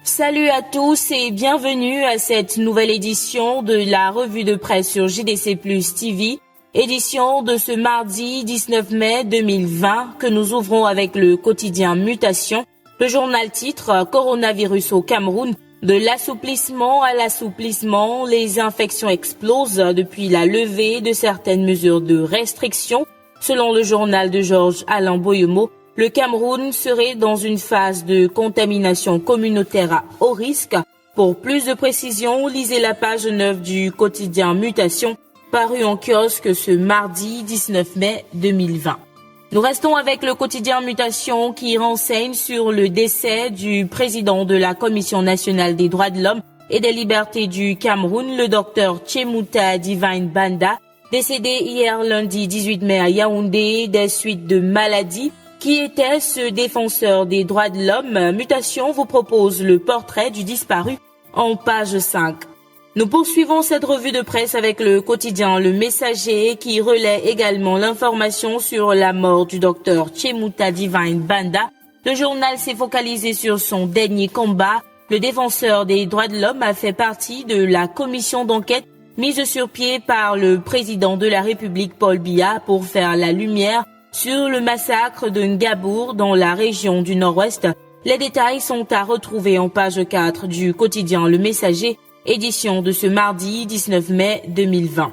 Salut à tous et bienvenue à cette nouvelle édition de la revue de presse sur JDC Plus TV, édition de ce mardi 19 mai 2020 que nous ouvrons avec le quotidien Mutation. Le journal titre « Coronavirus au Cameroun, de l'assouplissement à l'assouplissement, les infections explosent depuis la levée de certaines mesures de restriction ». Selon le journal de Georges Alain Boyomo, le Cameroun serait dans une phase de contamination communautaire à haut risque. Pour plus de précisions, lisez la page 9 du quotidien Mutation, paru en kiosque ce mardi 19 mai 2020. Nous restons avec le quotidien Mutation qui renseigne sur le décès du président de la Commission nationale des droits de l'homme et des libertés du Cameroun, le docteur Tchemuta Divine Banda, décédé hier lundi 18 mai à Yaoundé des suites de maladies. Qui était ce défenseur des droits de l'homme? Mutation vous propose le portrait du disparu en page 5. Nous poursuivons cette revue de presse avec le quotidien Le Messager qui relaie également l'information sur la mort du docteur Tchemuta Divine Banda. Le journal s'est focalisé sur son dernier combat. Le défenseur des droits de l'homme a fait partie de la commission d'enquête mise sur pied par le président de la République Paul Biya pour faire la lumière sur le massacre de Ngabour dans la région du Nord-Ouest. Les détails sont à retrouver en page 4 du quotidien Le Messager, édition de ce mardi 19 mai 2020.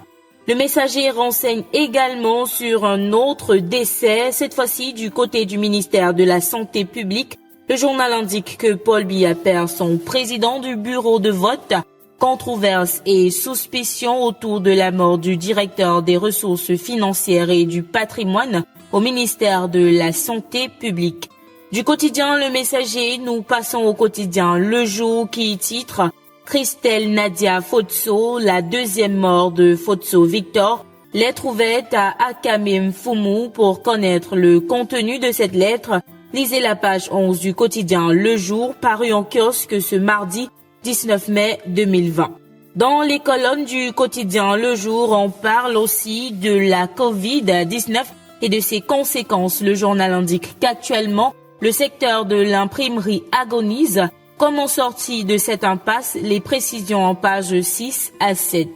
Le Messager renseigne également sur un autre décès, cette fois-ci du côté du ministère de la Santé publique. Le journal indique que Paul Biya perd son président du bureau de vote. Controverse et suspicion autour de la mort du directeur des ressources financières et du patrimoine au ministère de la Santé publique. Du quotidien Le Messager, nous passons au quotidien Le Jour qui titre « Christelle Nadia Fotso, la deuxième mort de Fotso Victor ». Lettre ouverte à Akame Mfumu. Pour connaître le contenu de cette lettre, lisez la page 11 du quotidien Le Jour, paru en kiosque ce mardi 19 mai 2020. Dans les colonnes du quotidien Le Jour, on parle aussi de la Covid-19 et de ses conséquences. Le journal indique qu'actuellement, le secteur de l'imprimerie agonise. Comment sortir de cette impasse? Les précisions en pages 6 à 7.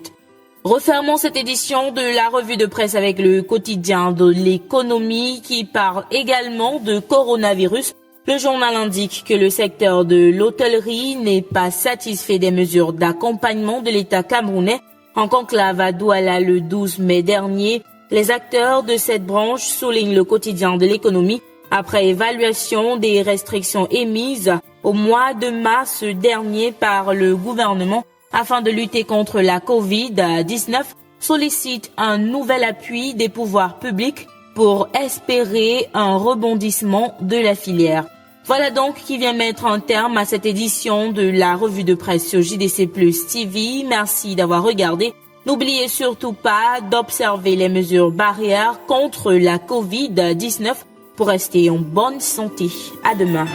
Refermons cette édition de la revue de presse avec le quotidien de l'économie qui parle également de coronavirus. Le journal indique que le secteur de l'hôtellerie n'est pas satisfait des mesures d'accompagnement de l'État camerounais. En conclave à Douala le 12 mai dernier, les acteurs de cette branche soulignent le quotidien de l'économie après évaluation des restrictions émises au mois de mars dernier par le gouvernement afin de lutter contre la Covid-19, sollicite un nouvel appui des pouvoirs publics pour espérer un rebondissement de la filière. Voilà donc qui vient mettre un terme à cette édition de la revue de presse sur JDC Plus TV. Merci d'avoir regardé. N'oubliez surtout pas d'observer les mesures barrières contre la Covid-19 pour rester en bonne santé. À demain.